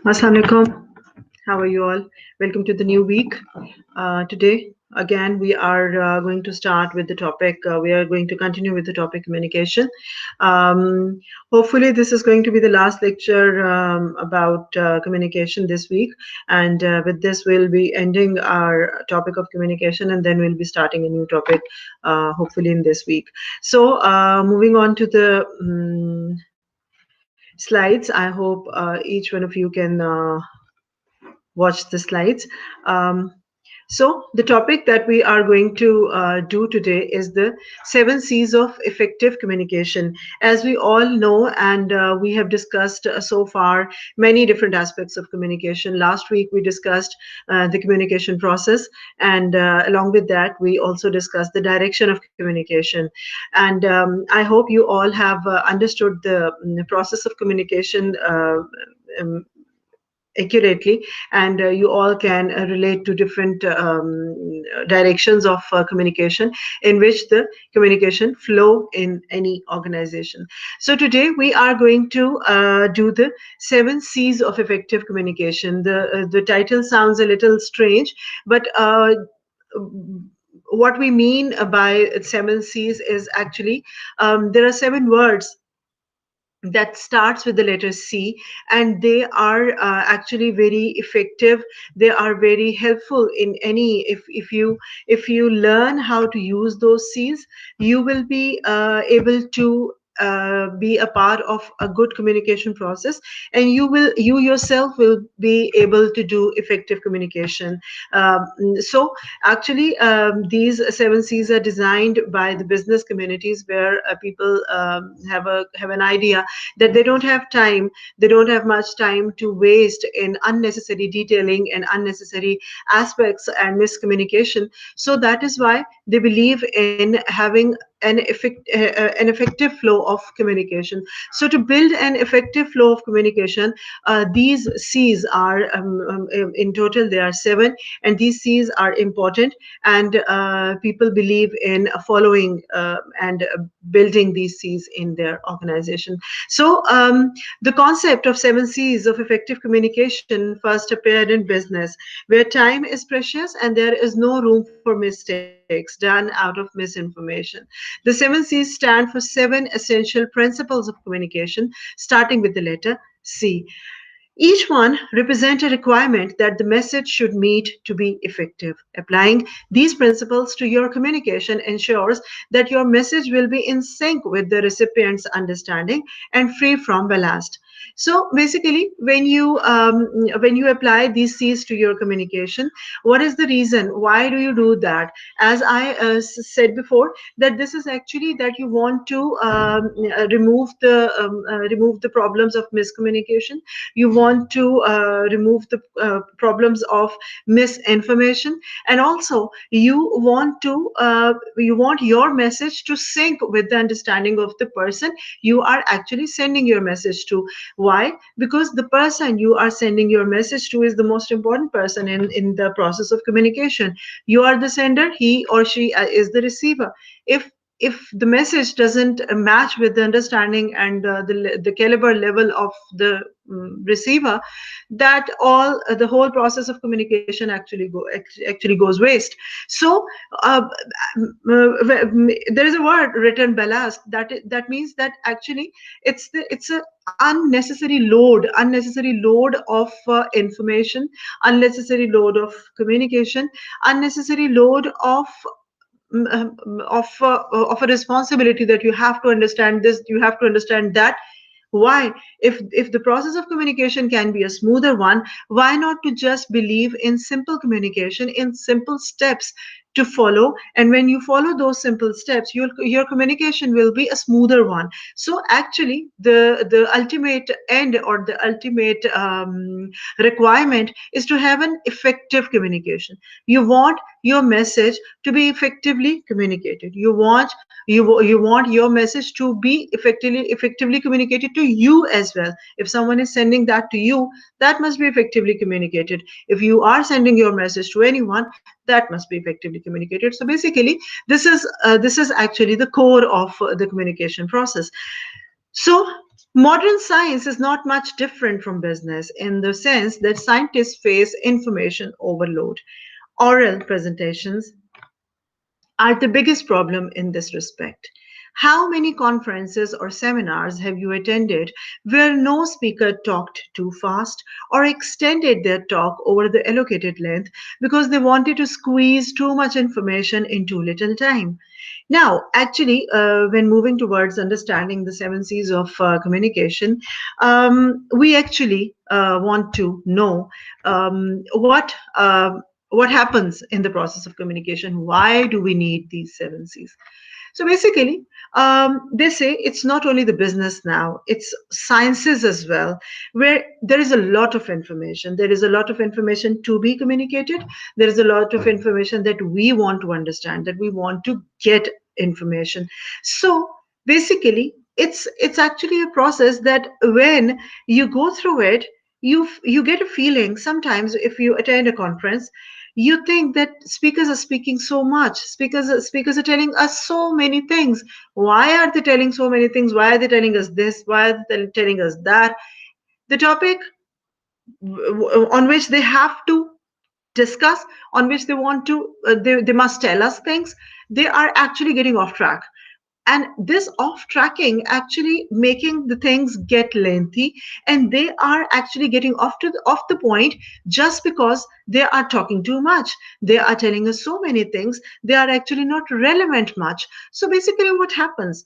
Assalamu alaikum. How are you all? Welcome to the new week. Today, again, we are going to start with the topic. We are going to continue with the topic communication. Um, Hopefully, this is going to be the last lecture about communication this week. And with this, we'll be ending our topic of communication and then we'll be starting a new topic, hopefully, in this week. So, moving on to the slides, I hope each one of you can watch the slides. Um, so the topic that we are going to do today is the 7 C's of effective communication. As we all know, and we have discussed so far many different aspects of communication. Last week we discussed the communication process, and along with that we also discussed the direction of communication. And I hope you all have understood the process of communication. Um, Accurately, and you all can relate to different directions of communication in which the communication flow in any organization. So today we are going to do the 7 C's of effective communication. The title sounds a little strange, but what we mean by 7 C's is actually there are 7 words that starts with the letter C, and they are actually very effective. They are very helpful in any, if you learn how to use those C's, you will be able to be a part of a good communication process, and you yourself will be able to do effective communication. um, so actually, these 7 C's are designed by the business communities where people have an idea that they don't have much time to waste in unnecessary detailing and unnecessary aspects and miscommunication. So that is why they believe in having an effective flow of communication. So to build an effective flow of communication, these C's are in total there are 7, and these C's are important, and people believe in following and building these C's in their organization. So, the concept of 7 C's of effective communication first appeared in business, where time is precious and there is no room for mistakes done out of misinformation. The 7 C's stand for 7 essential principles of communication, starting with the letter C. Each one represents a requirement that the message should meet to be effective. Applying these principles to your communication ensures that your message will be in sync with the recipient's understanding and free from ballast. So basically, when you apply these C's to your communication, what is the reason? Why do you do that? As I said before, that this is actually that you want to remove the problems of miscommunication. You want to remove the problems of misinformation, and also you want your message to sync with the understanding of the person you are actually sending your message to. Why? Because the person you are sending your message to is the most important person in the process of communication. You are the sender, he or she is the receiver. If the message doesn't match with the understanding and the caliber level of the receiver, that all the whole process of communication actually goes waste. So uh, there is a word written ballast, that means that actually it's a unnecessary load of information, unnecessary load of communication, unnecessary load of a responsibility, that you have to understand this, you have to understand that. Why? If the process of communication can be a smoother one, why not to just believe in simple communication, in simple steps to follow? And when you follow those simple steps, your communication will be a smoother one. So actually, the ultimate end, or the ultimate requirement, is to have an effective communication. You want your message to be effectively communicated. You want your message to be effectively communicated to you as well. If someone is sending that to you, that must be effectively communicated. If you are sending your message to anyone, that must be effectively communicated. So basically, this is actually the core of the communication process. So Modern science is not much different from business in the sense that scientists face information overload. Oral presentations are the biggest problem in this respect. How many conferences or seminars have you attended where no speaker talked too fast or extended their talk over the allocated length because they wanted to squeeze too much information in too little time? Now, actually, when moving towards understanding the seven C's of communication, we actually want to know what happens in the process of communication. Why do we need these seven C's? So basically, they say it's not only the business now, it's sciences as well, where there is a lot of information. There is a lot of information to be communicated. There is a lot of information that we want to understand, that we want to get information. So basically, it's actually a process that when you go through it, you get a feeling sometimes if you attend a conference you think that speakers are speaking so much, speakers are telling us so many things. Why are they telling so many things? Why are they telling us this? Why are they telling us that? The topic on which they have to discuss, on which they want to they must tell us things, they are actually getting off track, and this off tracking actually making the things get lengthy, and they are actually getting off the point just because they are talking too much. They are telling us so many things, they are actually not relevant much. So basically what happens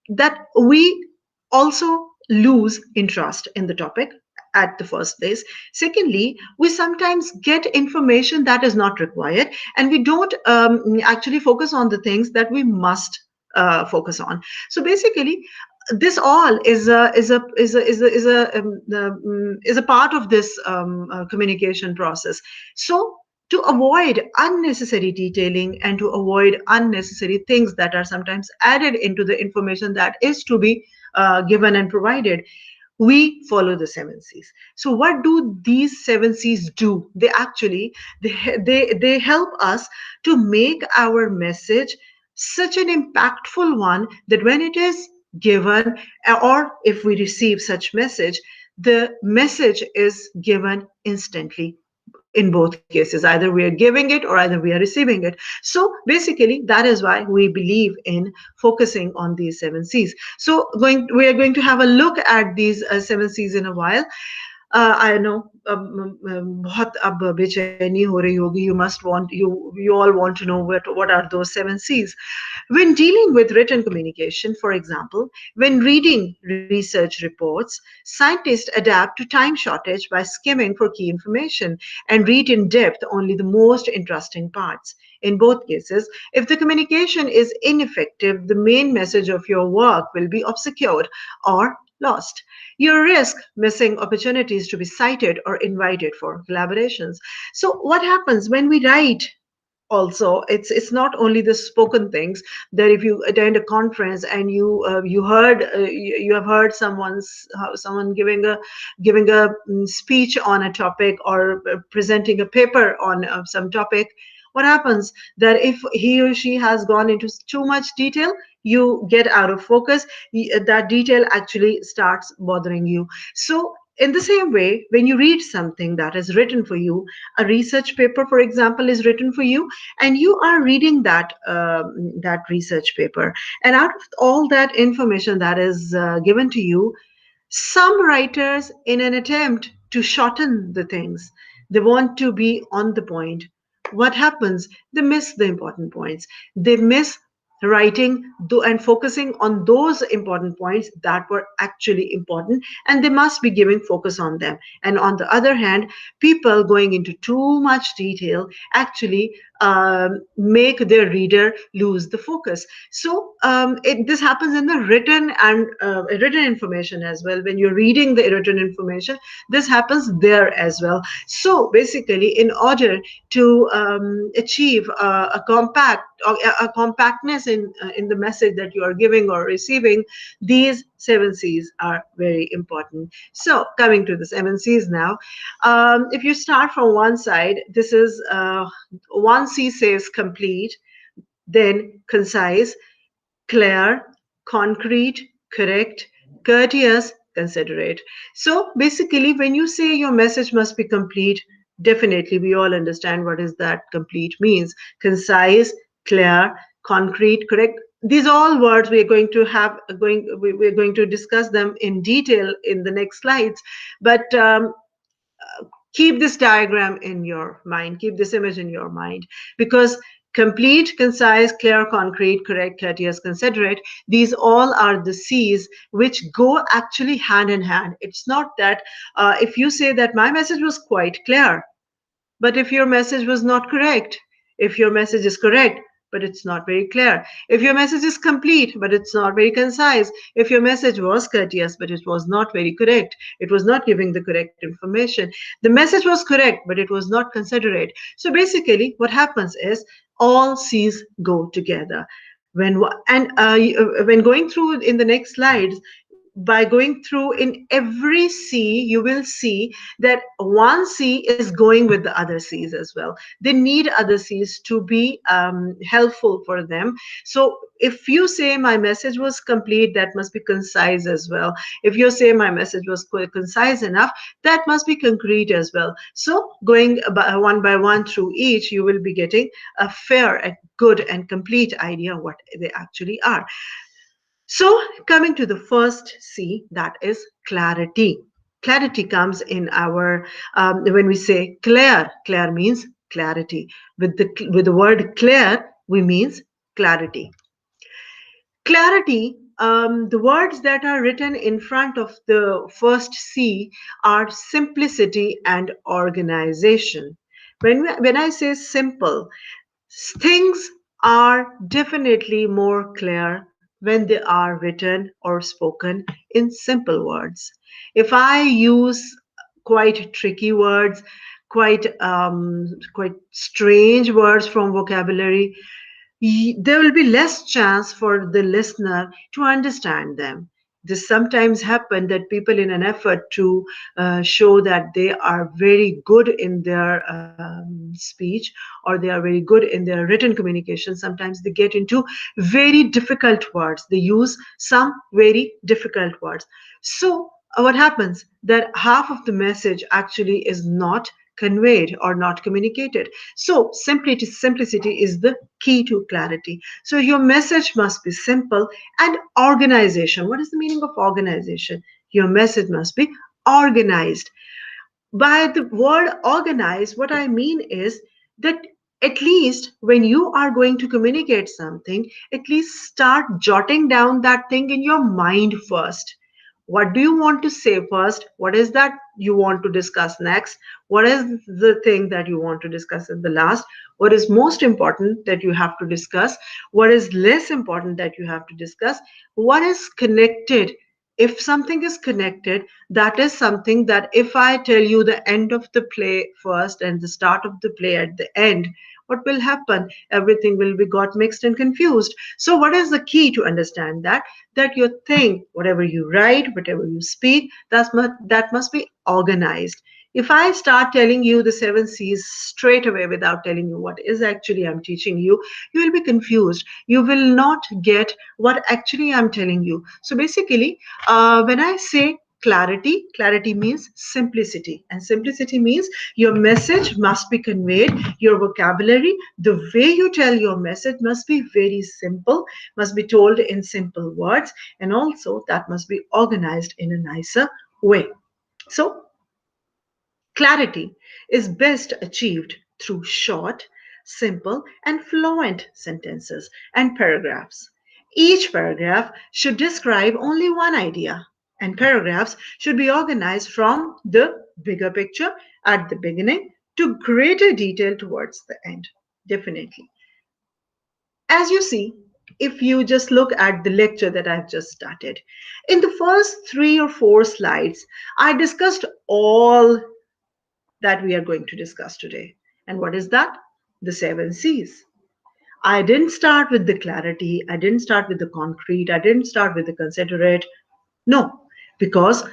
that we also lose interest in the topic at the first place. Secondly, we sometimes get information that is not required, and we don't actually focus on the things that we must focus on. So basically, this all is a part of this communication process. So to avoid unnecessary detailing and to avoid unnecessary things that are sometimes added into the information that is to be given and provided, we follow the seven C's. So what do these seven C's do? They actually they help us to make our message such an impactful one that when it is given, or if we receive such message, the message is given instantly. In both cases, either we are giving it or either we are receiving it. So basically that is why we believe in focusing on these seven C's. So we are going to have a look at these seven C's in a while. I know बहुत अब बेचैनी हो रही होगी. You must want you all want to know what are those seven C's. When dealing with written communication, for example, when reading research reports, scientists adapt to time shortage by skimming for key information and read in depth only the most interesting parts. In both cases, if the communication is ineffective, the main message of your work will be obscured or lost. You risk missing opportunities to be cited or invited for collaborations. So, what happens when we write? Also, it's not only the spoken things, that if you attend a conference and you have heard someone giving a speech on a topic, or presenting a paper on some topic. What happens that if he or she has gone into too much detail, you get out of focus. That detail actually starts bothering you. So in the same way, when you read something that is written for you, a research paper, for example, is written for you, and you are reading that research paper, and out of all that information that is given to you, some writers, in an attempt to shorten the things, they want to be on the point. What happens? They miss the important points. They miss writing and focusing on those important points that were actually important, and they must be giving focus on them. And on the other hand, people going into too much detail actually make their reader lose the focus. So this happens in the written information as well. When you're reading the written information, this happens there as well. So basically, in order to achieve a compactness in the message that you are giving or receiving, these seven C's are very important. So coming to the seven C's now, if you start from one side, this is one C says complete, then concise, clear, concrete, correct, courteous, considerate. So basically, when you say your message must be complete, definitely we all understand what is that complete means. Concise, clear, concrete, correct. These all words we are going to have we're going to discuss them in detail in the next slides. But keep this diagram in your mind, keep this image in your mind, because complete, concise, clear, concrete, correct, courteous, considerate, these all are the C's which go actually hand in hand. It's not that if you say that my message was quite clear, but if your message was not correct, if your message is correct, but it's not very clear, if your message is complete, but it's not very concise, if your message was courteous, but it was not very correct, it was not giving the correct information, the message was correct, but it was not considerate. So basically, what happens is all C's go together. When going through in the next slides, by going through in every C, you will see that one C is going with the other C's as well. They need other C's to be helpful for them. So if you say my message was complete, that must be concise as well. If you say my message was concise enough, that must be concrete as well. So going by one through each, you will be getting a fair, a good and complete idea what they actually are. So, coming to the first C, that is clarity. Clarity comes in our when we say clear. Clear means clarity. With the word clear, we means clarity. Clarity. The words that are written in front of the first C are simplicity and organization. When I say simple, things are definitely more clear when they are written or spoken in simple words. If I use quite tricky words, quite strange words from vocabulary, there will be less chance for the listener to understand them. This sometimes happen that people, in an effort to show that they are very good in their speech, or they are very good in their written communication, sometimes they get into very difficult words. They use some very difficult words. So what happens that half of the message actually is not conveyed or not communicated. So simplicity is the key to clarity. So your message must be simple. And organization, what is the meaning of organization? Your message must be organized. By the word organize, what I mean is that at least when you are going to communicate something, at least start jotting down that thing in your mind first. What do you want to say first? What is that you want to discuss next? What is the thing that you want to discuss at the last? What is most important that you have to discuss? What is less important that you have to discuss? What is connected? If something is connected, that is something that if I tell you the end of the play first and the start of the play at the end, what will happen? Everything will be got mixed and confused. So what is the key to understand that? That your thing, whatever you write, whatever you speak, that must be organized. If I start telling you the seven C's straight away without telling you what is actually I'm teaching you, you will be confused. You will not get what actually I'm telling you. So basically, when I say clarity, clarity means simplicity, and simplicity means your message must be conveyed. Your vocabulary, the way you tell your message must be very simple, must be told in simple words, and also that must be organized in a nicer way. So clarity is best achieved through short, simple, and fluent sentences and paragraphs. Each paragraph should describe only one idea, and paragraphs should be organized from the bigger picture at the beginning to greater detail towards the end. Definitely. As you see, if you just look at the lecture that I've just started, in the first 3 or 4 slides, I discussed all that we are going to discuss today. And what is that? The seven C's. I didn't start with the clarity, I didn't start with the concrete, I didn't start with the considerate. No, because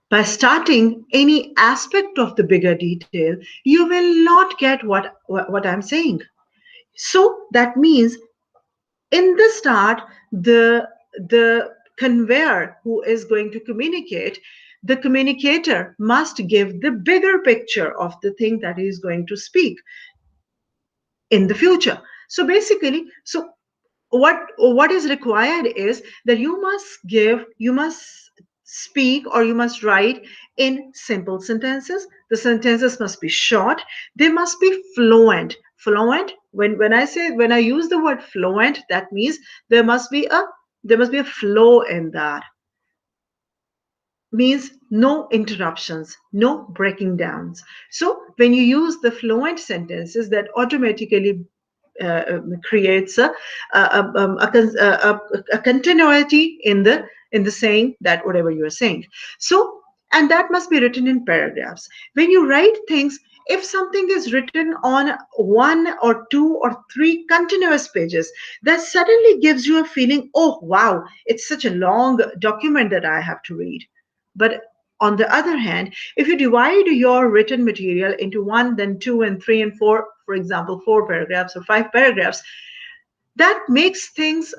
by starting any aspect of the bigger detail, you will not get what I'm saying. So that means in the start, the conveyor who is going to communicate, the communicator must give the bigger picture of the thing that he is going to speak in the future. So basically, so what is required is that you must speak or you must write in simple sentences. The sentences must be short, they must be fluent. When I use the word fluent, that means there must be a there must be a flow in that. Means no interruptions, no breaking downs. So when you use the fluent sentences, that automatically creates a continuity in the saying, that whatever you are saying. So, and that must be written in paragraphs. When you write things, if something is written on one or two or three continuous pages, that suddenly gives you a feeling, oh wow, it's such a long document that I have to read. But on the other hand, if you divide your written material into one, then two, and three, and four, for example, four paragraphs or five paragraphs, that makes things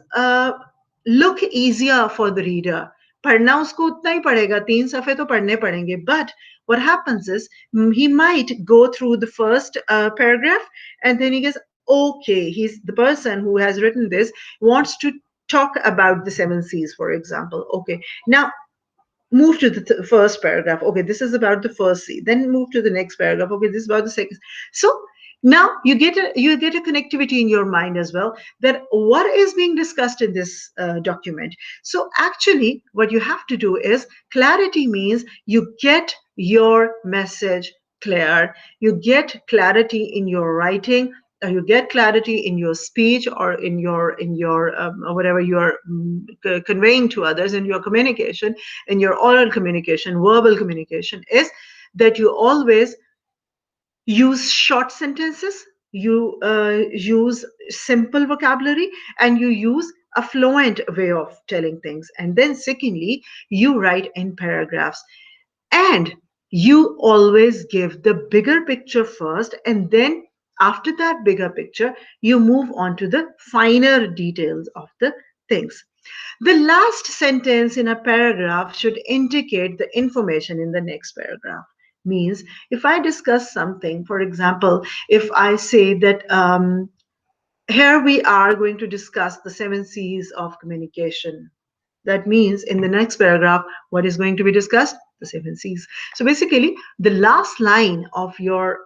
look easier for the reader. पढ़ना उसको उतना ही पड़ेगा, 3 सफ़े तो पढ़ने पड़ेंगे. But what happens is he might go through the first paragraph and then he goes, okay, he's the person who has written this wants to talk about the seven C's, for example. Okay, now move to the first paragraph. Okay, this is about the first C. Then move to the next paragraph. Okay, this is about the second. So now you get a connectivity in your mind as well, that what is being discussed in this document. So actually what you have to do is, clarity means you get your message clear, you get clarity in your writing, you get clarity in your speech or in your whatever you are conveying to others in your communication, in your oral communication, verbal communication, is that you always use short sentences, you use simple vocabulary, and you use a fluent way of telling things. And then secondly, you write in paragraphs, and you always give the bigger picture first, and then after that bigger picture you move on to the finer details of the things. The last sentence in a paragraph should indicate the information in the next paragraph. Means, if I discuss something, for example, if I say that here we are going to discuss the seven C's of communication, that means in the next paragraph, what is going to be discussed? The seven C's. So basically, the last line of your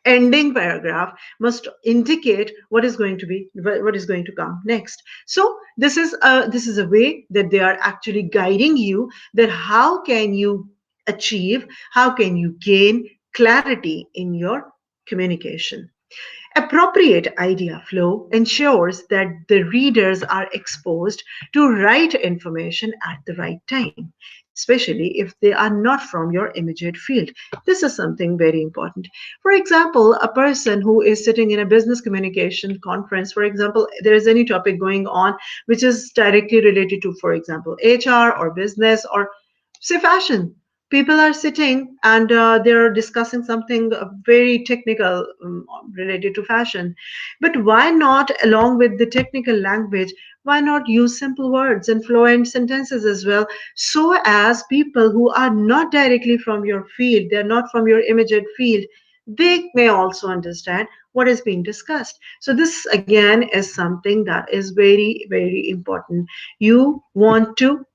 ending paragraph must indicate what is going to be, what is going to come next. So this is a way that they are actually guiding you, that how can you achieve, how can you gain clarity in your communication. Appropriate idea flow ensures that the readers are exposed to right information at the right time, especially if they are not from your immediate field. This is something very important. For example, a person who is sitting in a business communication conference, for example, there is any topic going on which is directly related to, for example, HR or business or say fashion. People are sitting and they're discussing something very technical related to fashion. But why not, along with the technical language, why not use simple words and fluent sentences as well, so as people who are not directly from your field, they're not from your immediate field, they may also understand what is being discussed. So this again is something that is very, very important. You want to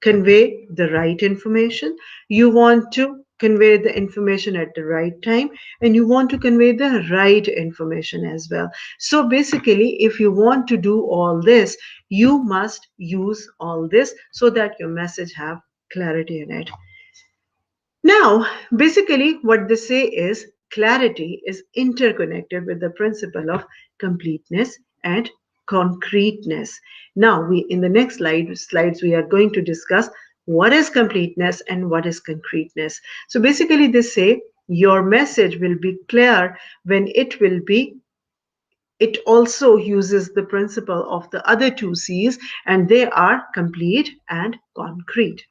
convey the right information, you want to convey the information at the right time, and you want to convey the right information as well. So basically, if you want to do all this, you must use all this so that your message have clarity in it. Now, basically, what they say is clarity is interconnected with the principle of completeness and concreteness. Now, we in the next slides we are going to discuss what is completeness and what is concreteness. So basically, they say your message will be clear when it will be. It also uses the principle of the other two C's, and they are complete and concrete.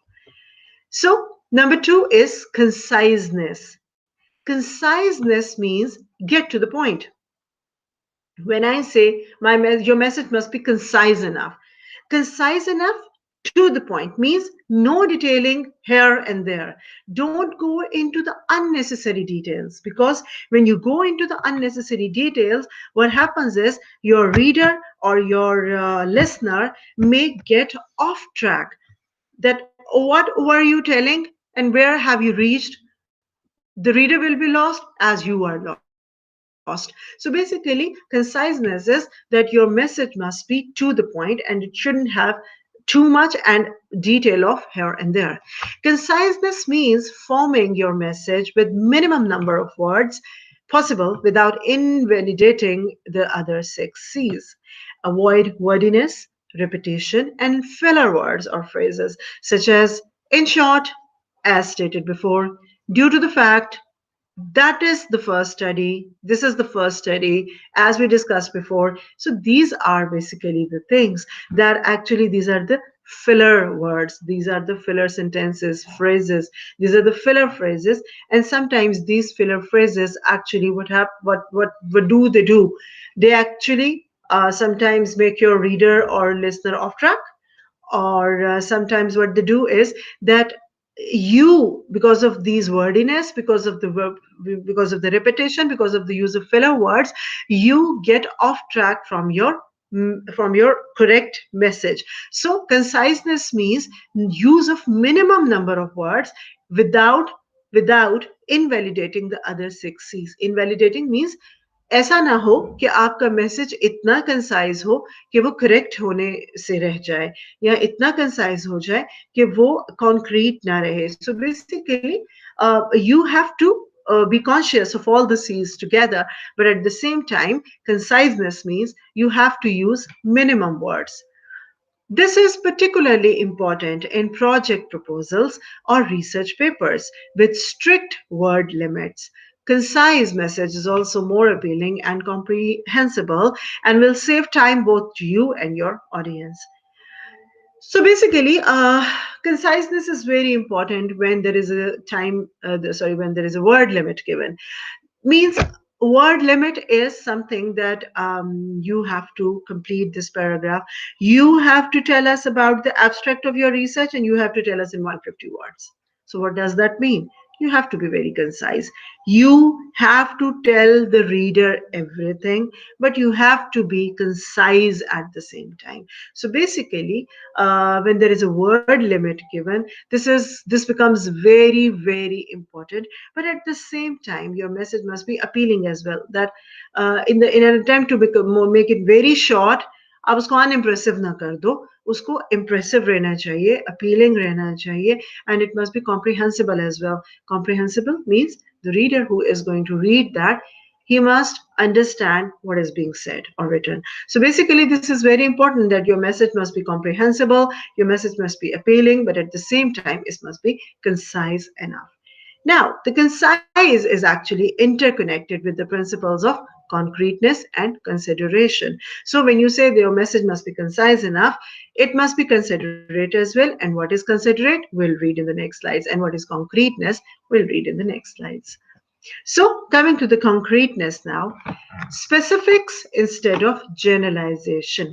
So, number two is conciseness. Conciseness means get to the point. When I say your message must be concise enough. Concise enough To the point means no detailing here and there. Don't go into the unnecessary details, because when you go into the unnecessary details, what happens is your reader or your listener may get off track, that what were you telling and where have you reached. The reader will be lost as you are lost. So basically, conciseness is that your message must be to the point and it shouldn't have too much and detail of here and there. Conciseness means forming your message with minimum number of words possible without invalidating the other six C's. Avoid wordiness, repetition, and filler words or phrases such as in short, as stated before, due to the fact, that is the first study, this is the first study, as we discussed before. So these are basically the things that actually, these are the filler words, these are the filler sentences, phrases, these are the filler phrases. And sometimes these filler phrases actually, what do they do, they actually sometimes make your reader or listener off track, or sometimes what they do is that you, because of these wordiness, because of the verb, because of the repetition, because of the use of filler words, you get off track from your correct message. So conciseness means use of minimum number of words without invalidating the other six C's. Invalidating means ऐसा ना हो कि आपका message इतना concise हो कि वो correct होने से रह जाए, या इतना कंसाइज हो जाए कि वो कॉन्क्रीट ना रहे. So basically you have to be conscious of all the C's together, but at the same time, conciseness means you have to use minimum words. This is particularly important in project proposals or research papers with strict word limits. Concise message is also more appealing and comprehensible and will save time both to you and your audience. So basically, conciseness is very important when there is a when there is a word limit given. Means word limit is something that you have to complete this paragraph. You have to tell us about the abstract of your research and you have to tell us in 150 words. So what does that mean? You have to be very concise. You have to tell the reader everything, but you have to be concise at the same time. So basically, when there is a word limit given, this becomes very, very important. But at the same time, your message must be appealing as well. That in an attempt to make it very short, आप उसको unimpressive ना कर दो, उसको impressive रहना चाहिए, appealing रहना चाहिए, and it must be comprehensible as well. Comprehensible means the reader who is going to read that, he must understand what is being said or written. So basically, this is very important that your message must be comprehensible, your message must be appealing, but at the same time, it must be concise enough. Now, the concise is actually interconnected with the principles of concreteness and consideration. So, when you say that your message must be concise enough, it must be considerate as well. And what is considerate, we'll read in the next slides. And what is concreteness, we'll read in the next slides. So, coming to the concreteness now, specifics instead of generalization.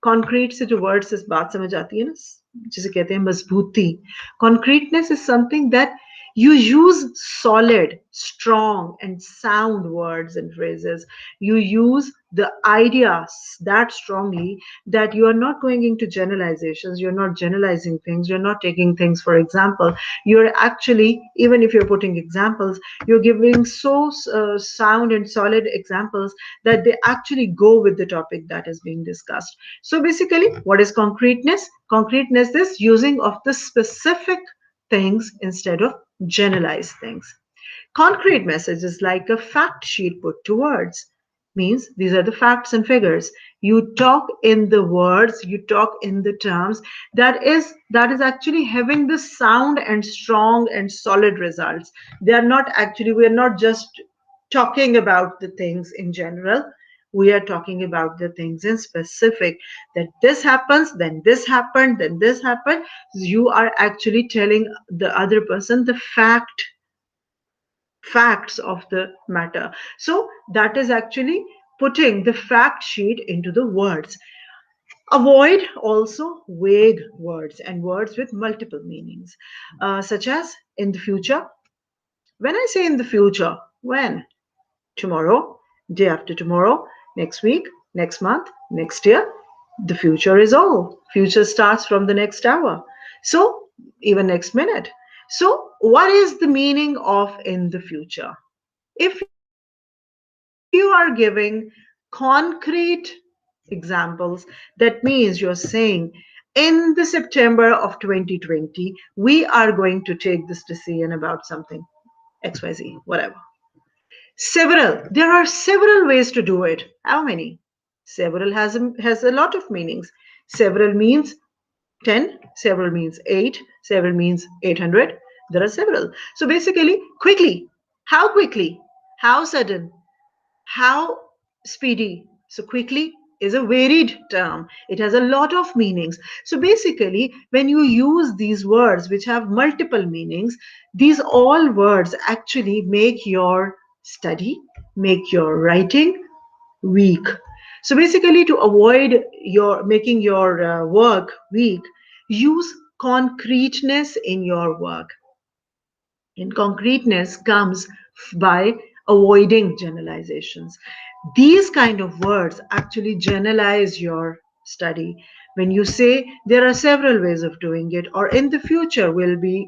Concrete से जो words इस बात समझ आती है ना, जिसे कहते हैं मजबूती. Concreteness is something that you use solid, strong, and sound words and phrases. You use the ideas that strongly that you are not going into generalizations. You're not generalizing things. You're not taking things for example. You're actually, even if you're putting examples, you're giving so sound and solid examples that they actually go with the topic that is being discussed. So basically, what is concreteness? Concreteness is using of the specific things instead of generalized things. Concrete message is like a fact sheet put to words. Means these are the facts and figures. You talk in the words, you talk in the terms that is actually having the sound and strong and solid results. They are not actually, we are not just talking about the things in general. We are talking about the things in specific, that this happens, then this happened, then this happened. You are actually telling the other person the facts of the matter. So that is actually putting the fact sheet into the words. Avoid also vague words and words with multiple meanings, such as in the future. When I say in the future, when? Tomorrow, day after tomorrow, next week, next month, next year. The future is all. Future starts from the next hour. So, even next minute. So, what is the meaning of in the future? If you are giving concrete examples, that means you're saying in the September of 2020, we are going to take this decision about something XYZ, whatever. There are several ways to do it. How many? Several has a lot of meanings. Several means 10, several means 8, several means 800. There are several. So basically, quickly, how sudden, how speedy. So quickly is a varied term. It has a lot of meanings. So basically, when you use these words which have multiple meanings, these all words actually make your study, make your writing weak. So basically, to avoid your making your work weak, use concreteness in your work. And concreteness comes by avoiding generalizations. These kind of words actually generalize your study. When you say there are several ways of doing it, or in the future we'll be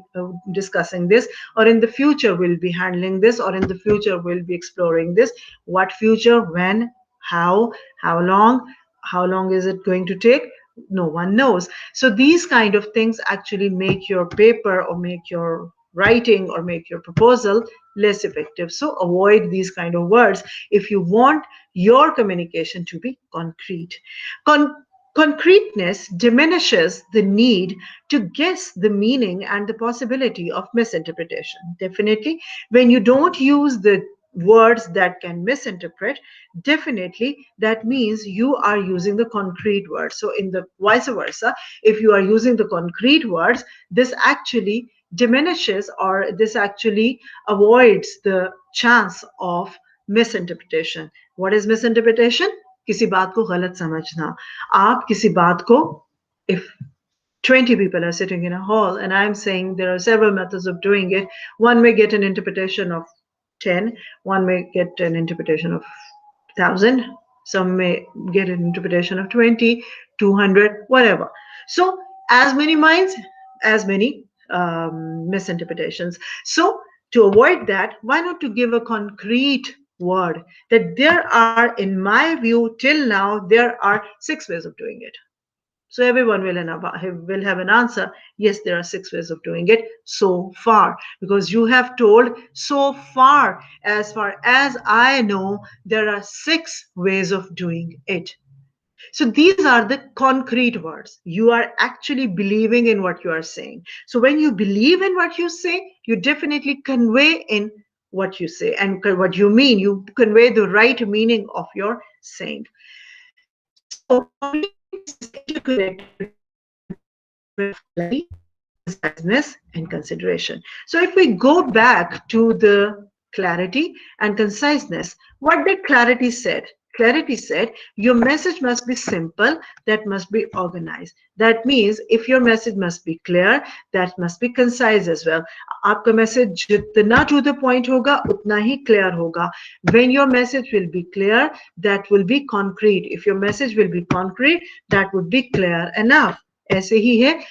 discussing this, or in the future we'll be handling this, or in the future we'll be exploring this. What future? When? How? How long is it going to take? No one knows. So these kind of things actually make your paper or make your writing or make your proposal less effective. So avoid these kind of words if you want your communication to be concrete. Con- Concreteness diminishes the need to guess the meaning and the possibility of misinterpretation. Definitely, when you don't use the words that can misinterpret, definitely that means you are using the concrete words. So in the vice versa, if you are using the concrete words, this actually diminishes, or this actually avoids the chance of misinterpretation. What is misinterpretation? किसी बात को गलत समझना. आप किसी बात को, if 20 people are sitting in a hall and I'm saying there are several methods of doing it, one may get an interpretation of 10, one may get an interpretation of 1,000, some may get an interpretation of 20, 200, whatever. So as many minds, as many misinterpretations. So to avoid that, why not to give a concrete word that there are, in my view, till now, there are 6 ways of doing it. So everyone will have an answer. Yes, there are 6 ways of doing it so far, because you have told so far. As far as I know, there are 6 ways of doing it. So these are the concrete words. You are actually believing in what you are saying. So when you believe in what you say, you definitely convey in what you say and what you mean. You convey the right meaning of your saying. So completeness is interconnected with clarity, conciseness, and consideration. So if we go back to the clarity and conciseness, what did clarity said? Clarity said your message must be simple, that must be organized. That means if your message must be clear, that must be concise as well. आपका message जितना to the point होगा उतना ही clear होगा. When your message will be clear, that will be concrete. If your message will be concrete, that would be clear enough. ऐसे ही है,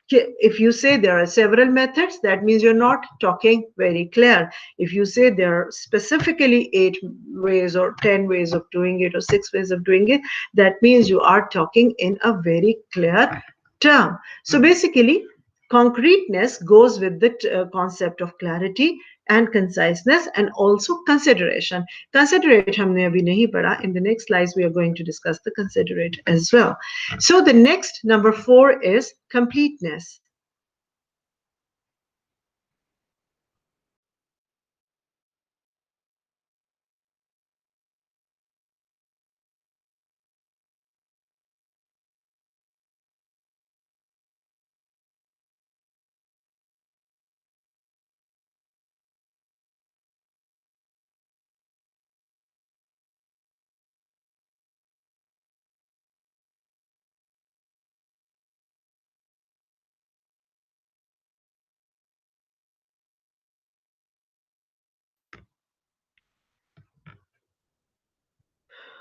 if you say there are several methods, that means you're not talking very clear. If you say there are specifically 8 ways or 10 ways of doing it or 6 ways of doing it, that means you are talking in a very clear term. So basically, concreteness goes with the concept of clarity and conciseness and also consideration. Considerate हमने अभी नहीं पढ़ा. In the next slides, we are going to discuss the considerate as well. So the next, number 4, is completeness.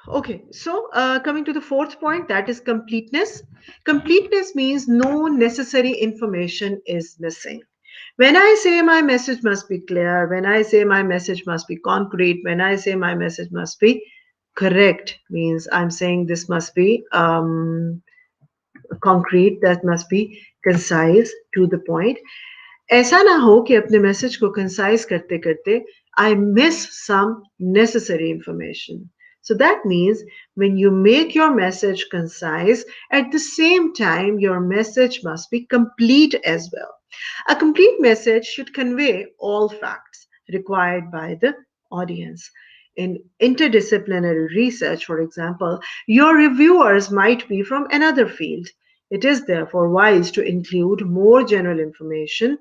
Okay, so coming to the fourth point, that is completeness. Completeness means no necessary information is missing. When I say my message must be clear, when I say my message must be concrete, when I say my message must be correct, means I'm saying this must be concrete, that must be concise, to the point. ऐसा ना हो कि अपने message को concise करते करते I miss some necessary information. So that means when you make your message concise, at the same time, your message must be complete as well. A complete message should convey all facts required by the audience. In interdisciplinary research, for example, your reviewers might be from another field. It is therefore wise to include more general information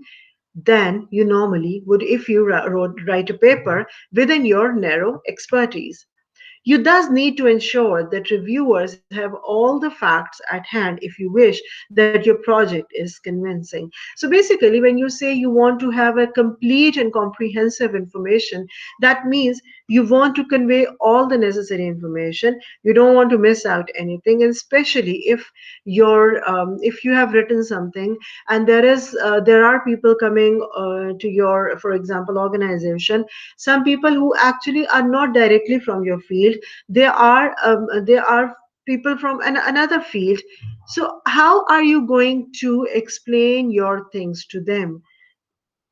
than you normally would if you write a paper within your narrow expertise. You thus need to ensure that reviewers have all the facts at hand if you wish that your project is convincing. So basically, when you say you want to have a complete and comprehensive information, that means you want to convey all the necessary information. You don't want to miss out anything, and especially if you have written something and there are people coming to your, for example, organization, some people who actually are not directly from your field, they are people from another field. So how are you going to explain your things to them?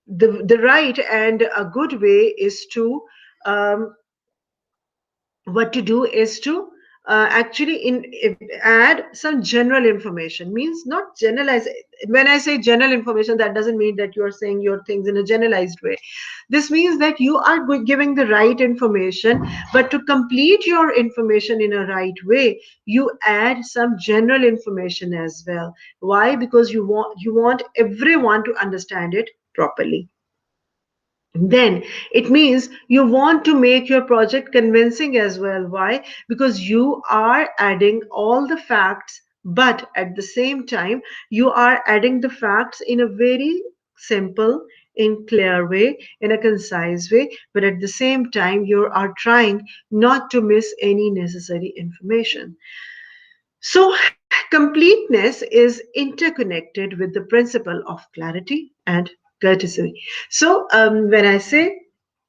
The right and a good way is to um, what to do is to actually add some general information, means not generalize. When I say general information, that doesn't mean that you are saying your things in a generalized way. This means that you are giving the right information, but to complete your information in a right way, you add some general information as well. Why? Because you want everyone to understand it properly. Then it means you want to make your project convincing as well. Why? Because you are adding all the facts, but at the same time, you are adding the facts in a very simple, in clear way, in a concise way, but at the same time, you are trying not to miss any necessary information. So, completeness is interconnected with the principle of clarity and courtesy. So, when I say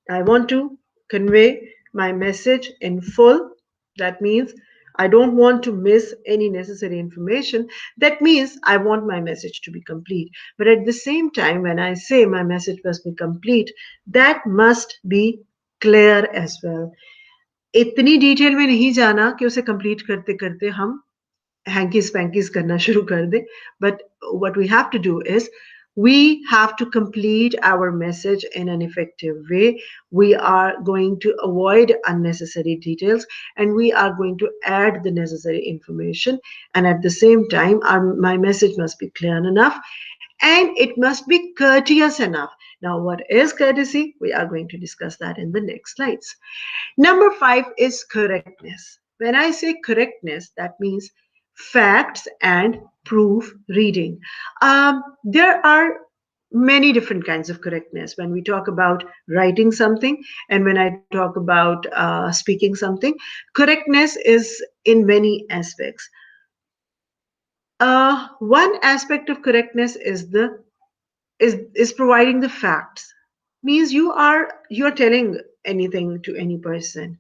I want to convey my message in full, that means I don't want to miss any necessary information. That means I want my message to be complete. But at the same time, when I say my message must be complete, that must be clear as well. इतनी detail में नहीं जाना कि उसे complete करते करते हम hankies pankies karna shuru kar de. But what we have to do is we have to complete our message in an effective way. We are going to avoid unnecessary details and we are going to add the necessary information. And at the same time, my message must be clear enough and it must be courteous enough. Now, what is courtesy? We are going to discuss that in the next slides. Number five is correctness. When I say correctness, that means facts and proof reading. There are many different kinds of correctness when we talk about writing something and when I talk about speaking something. Correctness is in many aspects. One aspect of correctness is providing the facts, means you're telling anything to any person.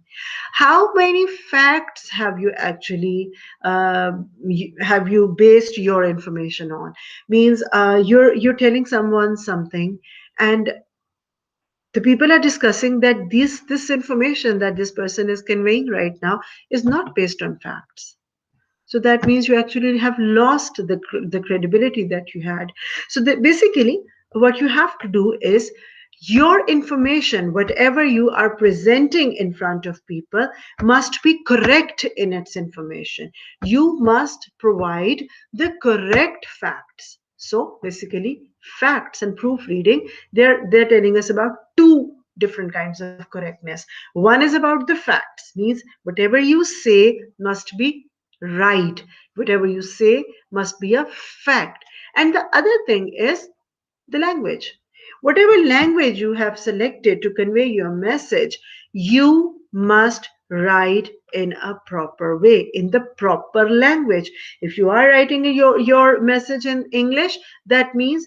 How many facts have you actually have you based your information on? Means you're telling someone something and the people are discussing that this information that this person is conveying right now is not based on facts. So that means you actually have lost the credibility that you had. So that basically what you have to do is your information, whatever you are presenting in front of people, must be correct in its information. You must provide the correct facts. So basically, facts and proofreading, they're telling us about two different kinds of correctness. One is about the facts, means whatever you say must be right. Whatever you say must be a fact. And the other thing is the language. Whatever language you have selected to convey your message, you must write in a proper way, in the proper language. If you are writing your message in English, that means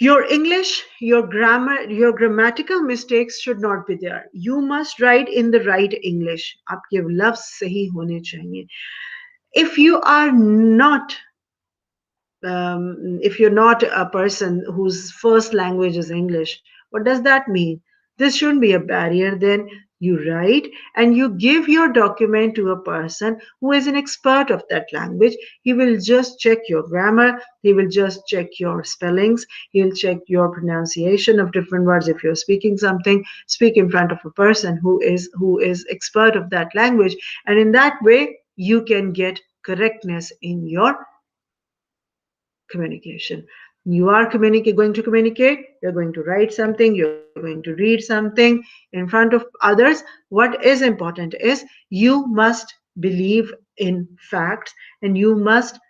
your English, your grammar, your grammatical mistakes should not be there. You must write in the right English. आपके लफ्ज सही होने चाहिए. If you are not if you're not a person whose first language is English, what does that mean? This shouldn't be a barrier. Then you write and you give your document to a person who is an expert of that language. He will just check your grammar, he will just check your spellings, he'll check your pronunciation of different words. If you're speaking something, speak in front of a person who is expert of that language, and in that way you can get correctness in your communication. You are going to communicate, you're going to write something, you're going to read something in front of others. What is important is you must believe in facts, and you must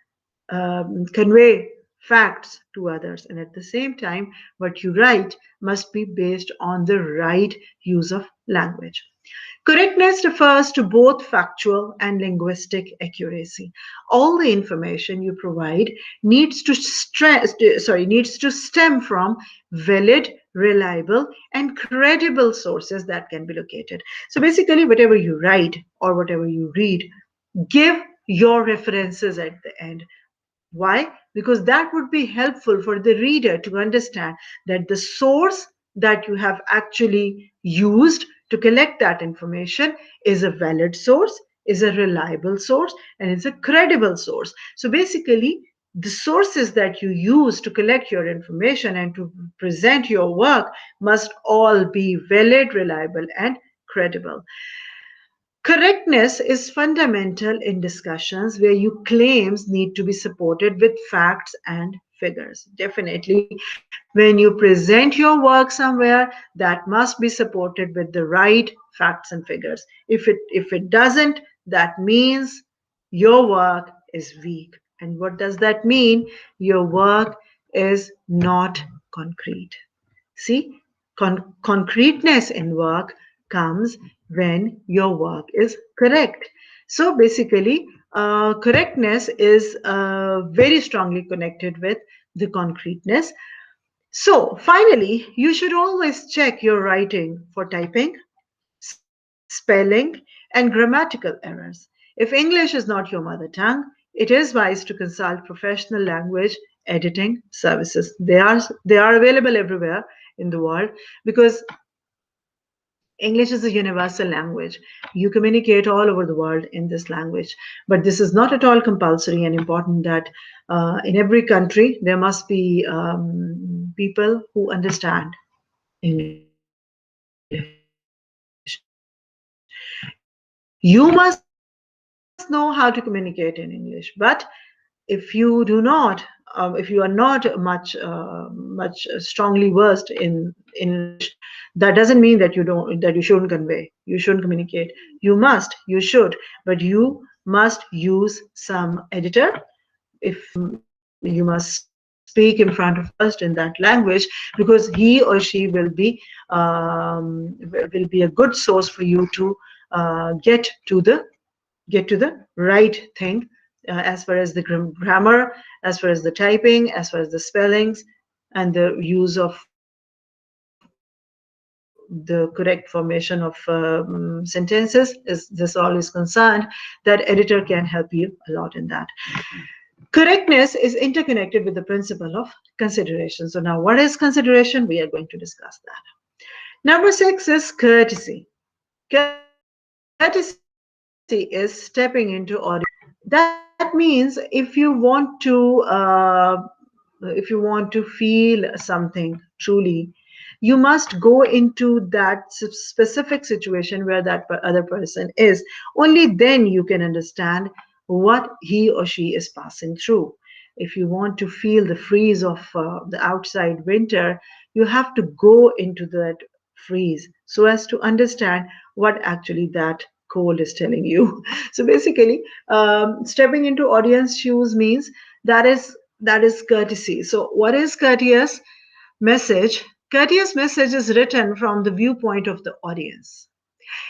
convey facts to others. And at the same time, what you write must be based on the right use of language. Correctness refers to both factual and linguistic accuracy. All the information you provide needs to stem from valid, reliable, and credible sources that can be located. So basically, whatever you write or whatever you read, give your references at the end. Why? Because that would be helpful for the reader to understand that the source that you have actually used to collect that information is a valid source, is a reliable source, and is a credible source. So basically, the sources that you use to collect your information and to present your work must all be valid, reliable, and credible. Correctness is fundamental in discussions where your claims need to be supported with facts and figures. Definitely, when you present your work somewhere, that must be supported with the right facts and figures. If it doesn't, that means your work is weak. And what does that mean? Your work is not concrete. See, concreteness in work comes when your work is correct. So basically, correctness is very strongly connected with the concreteness. So finally, you should always check your writing for typing, spelling, and grammatical errors. If English is not your mother tongue, it is wise to consult professional language editing services. They are available everywhere in the world, because English is a universal language. You communicate all over the world in this language. But this is not at all compulsory and important that in every country there must be people who understand English. You must know how to communicate in English. But if you do not, if you are not much much strongly versed in English, that doesn't mean that you shouldn't convey, you shouldn't communicate. You should, but you must use some editor. You must speak in front of a person first in that language, because he or she will be a good source for you to get to the right thing, as far as the grammar, as far as the typing, as far as the spellings, and the use of the correct formation of sentences. Is this all is concerned, that editor can help you a lot in that. Correctness is interconnected with the principle of consideration. So now, what is consideration? We are going to discuss that. Number 6 is courtesy. Courtesy is stepping into audience. That means if you want to feel something truly, you must go into that specific situation where that other person is. Only then you can understand what he or she is passing through. If you want to feel the freeze of the outside winter, you have to go into that freeze so as to understand what actually that cold is telling you. So basically, stepping into audience shoes means that is courtesy. So what is courteous message? Courteous message is written from the viewpoint of the audience.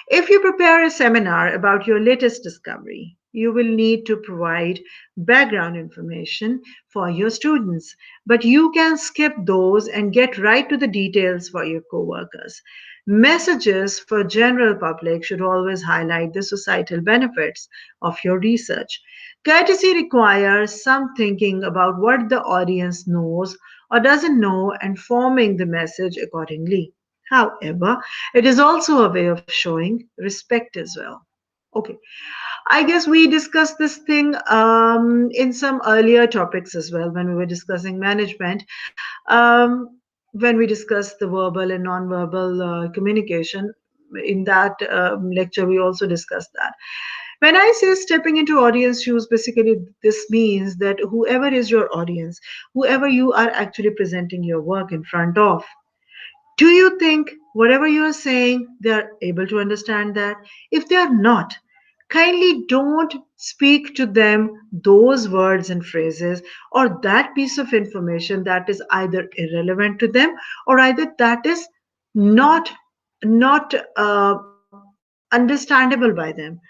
If you prepare a seminar about your latest discovery, you will need to provide background information for your students, but you can skip those and get right to the details for your coworkers. Messages for general public should always highlight the societal benefits of your research. Courtesy requires some thinking about what the audience knows or doesn't know and forming the message accordingly. However, it is also a way of showing respect as well. Okay, I guess we discussed this thing in some earlier topics as well when we were discussing management. When we discussed the verbal and non-verbal communication, in that lecture, we also discussed that. When I say stepping into audience shoes, basically this means that whoever is your audience, whoever you are actually presenting your work in front of, do you think whatever you are saying, they are able to understand that? If they are not, kindly don't speak to them those words and phrases or that piece of information that is either irrelevant to them or either that is not not understandable by them.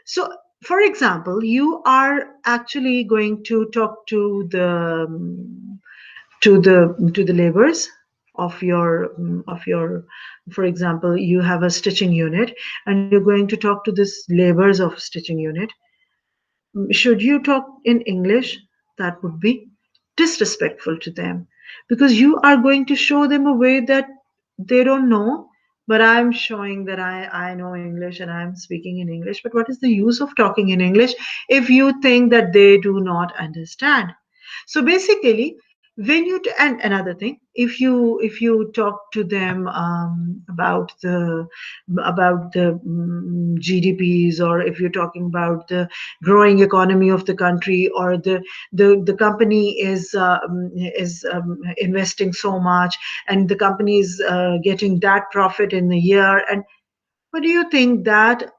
So, for example, you are actually going to talk to the laborers of your for example, you have a stitching unit and you're going to talk to this laborers of stitching unit. Should you talk in English? That would be disrespectful to them because you are going to show them a way that they don't know. But I'm showing that I know English and I'm speaking in English. But what is the use of talking in English if you think that they do not understand? So basically, when and another thing, if you talk to them about the GDPs, or if you're talking about the growing economy of the country, or the company is investing so much and the company is getting that profit in a year, and what do you think that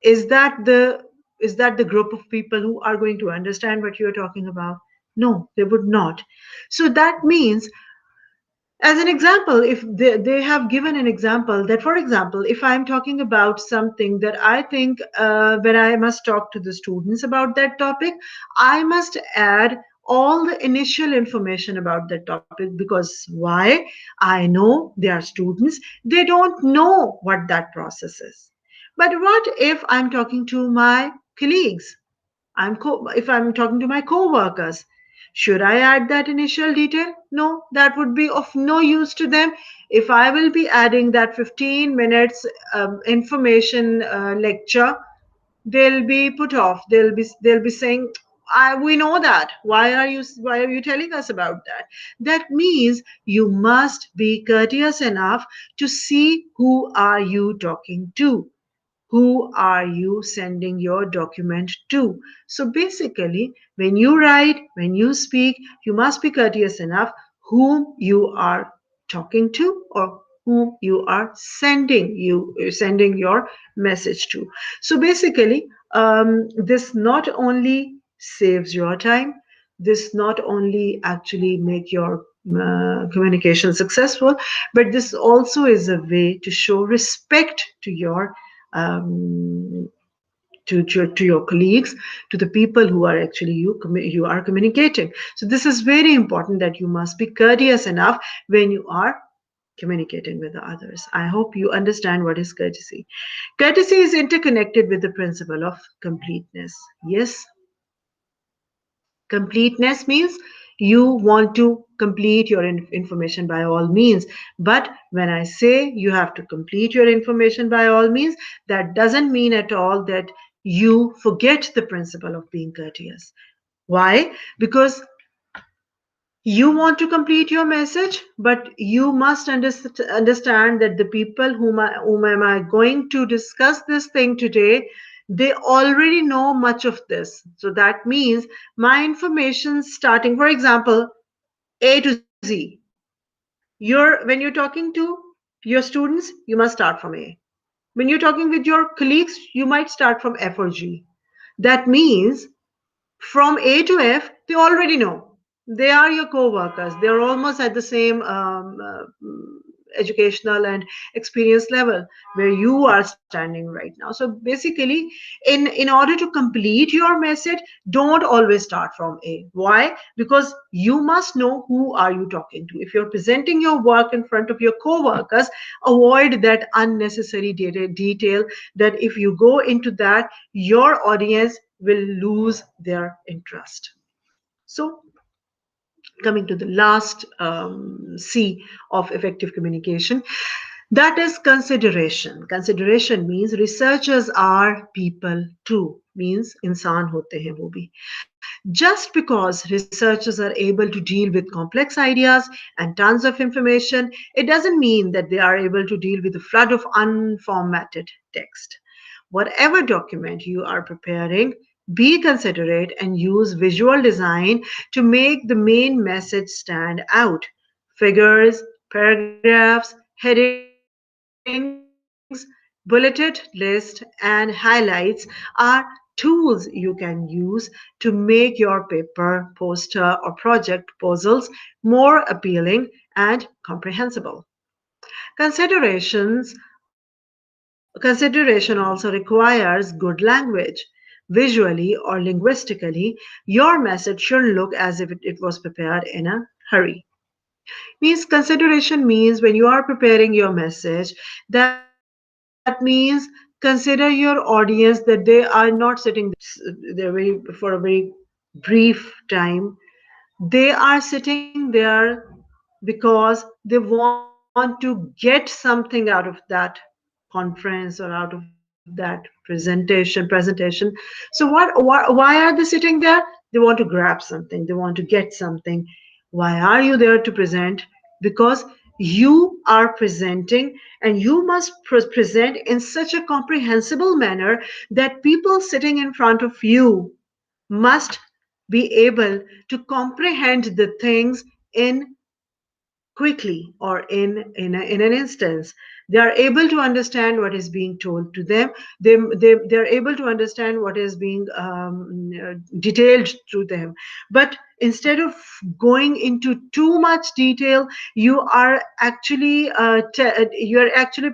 is that the is that the group of people who are going to understand what you're talking about? No, they would not. So that means, as an example, if they have given an example that, for example, if I'm talking about something that I think when I must talk to the students about that topic, I must add all the initial information about that topic. Because why? I know they are students, they don't know what that process is. But what if I'm talking to my colleagues? If I'm talking to my co-workers, should I add that initial detail? No, that would be of no use to them. If I will be adding that 15 minutes information lecture, they'll be put off. They'll be saying, we know that. Why are you telling us about that? That means you must be courteous enough to see who are you talking to, who are you sending your document to. So basically, when you write, when you speak, you must be courteous enough whom you are talking to, or whom you are sending your message to. So basically, this not only saves your time, this not only actually make your communication successful, but this also is a way to show respect to your um, to your colleagues, to the people who are actually you are communicating. So this is very important, that you must be courteous enough when you are communicating with the others. I hope you understand what is courtesy. Courtesy is interconnected with the principle of completeness. Yes, completeness means you want to complete your information by all means. But when I say you have to complete your information by all means, that doesn't mean at all that you forget the principle of being courteous. Why? Because you want to complete your message, but you must understand that the people whom am I going to discuss this thing today, they already know much of this. So that means my information starting, for example, A to Z. When you're talking to your students, you must start from A. When you're talking with your colleagues, you might start from F or G. That means from A to F, they already know. They are your co-workers. They're almost at the same educational and experience level where you are standing right now. So basically, in order to complete your message, don't always start from A. Why? Because you must know who are you talking to. If you're presenting your work in front of your co-workers, avoid that unnecessary detail that if you go into that, your audience will lose their interest. So coming to the last C of effective communication, that is consideration. Consideration means researchers are people too, means इंसान होते हैं वो भी. Just because researchers are able to deal with complex ideas and tons of information, it doesn't mean that they are able to deal with a flood of unformatted text. Whatever document you are preparing, be considerate and use visual design to make the main message stand out. Figures, paragraphs, headings, bulleted list, and highlights are tools you can use to make your paper, poster, or project proposals more appealing and comprehensible. Consideration also requires good language. Visually or linguistically, your message shouldn't look as if it was prepared in a hurry. Means consideration means when you are preparing your message, that means consider your audience that they are not sitting there very for a very brief time. They are sitting there because they want to get something out of that conference or out of that presentation. So why are they sitting there? They want to grab something, they want to get something. Why are you there to present? Because you are presenting, and you must present in such a comprehensible manner that people sitting in front of you must be able to comprehend the things in quickly, or in an instance. They are able to understand what is being told to them. They're able to understand what is being detailed to them. But instead of going into too much detail, you are actually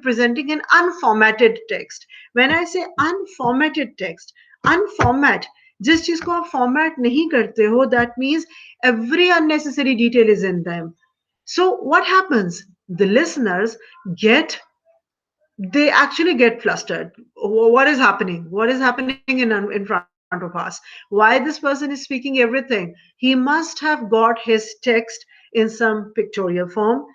presenting an unformatted text. When I say unformatted text, unformat, जिस चीज को आप format नहीं करते हो, that means every unnecessary detail is in them. So what happens? The listeners get they actually get flustered. What is happening? What is happening in front of us? Why this person is speaking everything? He must have got his text in some pictorial form.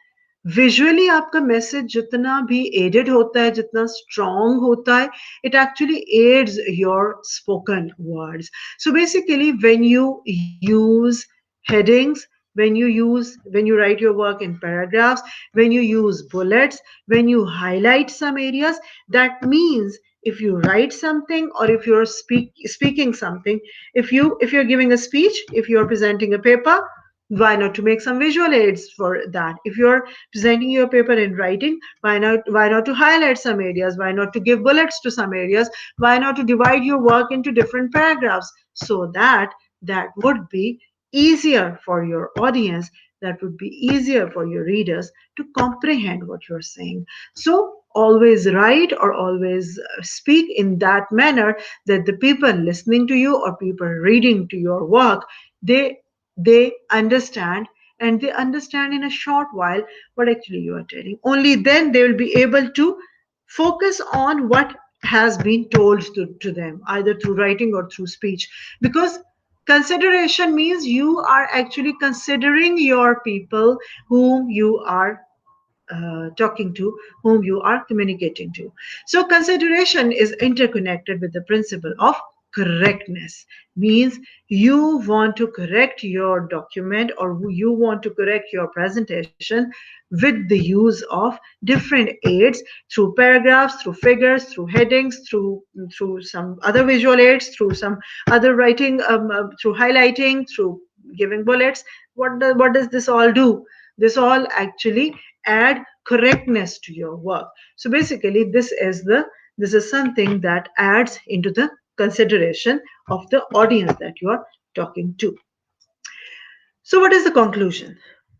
Visually आपका message जितना भी added होता है, जितना strong होता है, it actually aids your spoken words. So basically, when you use headings, when you write your work in paragraphs, when you use bullets, when you highlight some areas, that means if you write something, or if you're speaking something, if you're giving a speech, if you're presenting a paper, why not to make some visual aids for that? If you're presenting your paper in writing, why not to highlight some areas? Why not to give bullets to some areas? Why not to divide your work into different paragraphs, so that that would be easier for your audience, that would be easier for your readers to comprehend what you're saying. So always write, or always speak in that manner that the people listening to you or people reading to your work, they they understand, and they understand in a short while what actually you are telling. Only then they will be able to focus on what has been told to them, either through writing or through speech. Because consideration means you are actually considering your people whom you are talking to, whom you are communicating to. So, consideration is interconnected with the principle of correctness. Means you want to correct your document, or you want to correct your presentation with the use of different aids, through paragraphs, through figures, through headings, through some other visual aids, through some other writing, through highlighting, through giving bullets. What does this all do? This all actually add correctness to your work. So basically, this is something that adds into the consideration of the audience that you are talking to. So what is the conclusion?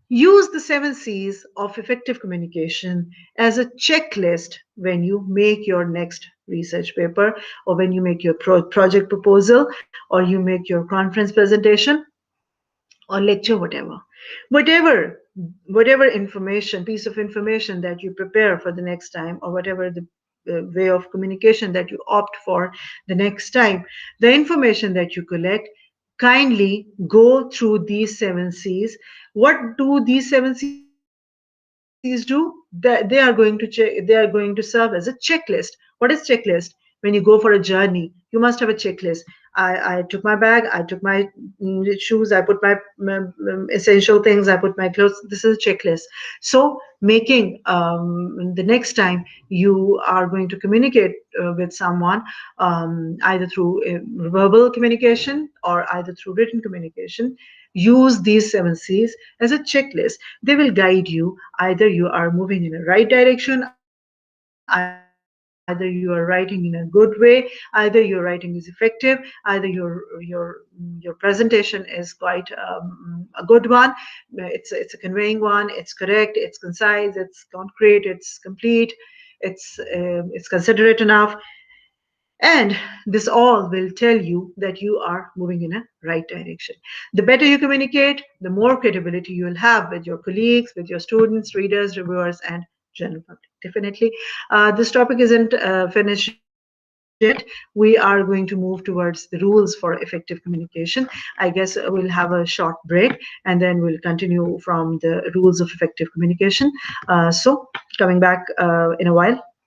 Use the seven C's of effective communication as a checklist when you make your next research paper, or when you make your project proposal, or you make your conference presentation or lecture, whatever whatever information, piece of information that you prepare for the next time, or whatever the way of communication that you opt for the next time, the information that you collect, kindly go through these seven C's. What do these seven C's do? They are going to they are going to serve as a checklist. What is checklist? When you go for a journey, you must have a checklist. I took my bag, I took my shoes, I put my essential things, I put my clothes. This is a checklist. So making the next time you are going to communicate with someone, either through verbal communication or either through written communication, use these seven C's as a checklist. They will guide you. Either you are moving in a right direction, either you are writing in a good way, either your writing is effective, either your presentation is quite a good one. It's a conveying one. It's correct. It's concise. It's concrete. It's complete. It's considerate enough. And this all will tell you that you are moving in a right direction. The better you communicate, the more credibility you will have with your colleagues, with your students, readers, reviewers, and general public. Definitely. This topic isn't finished yet. We are going to move towards the rules for effective communication. I guess we'll have a short break, and then we'll continue from the rules of effective communication. So, coming back in a while.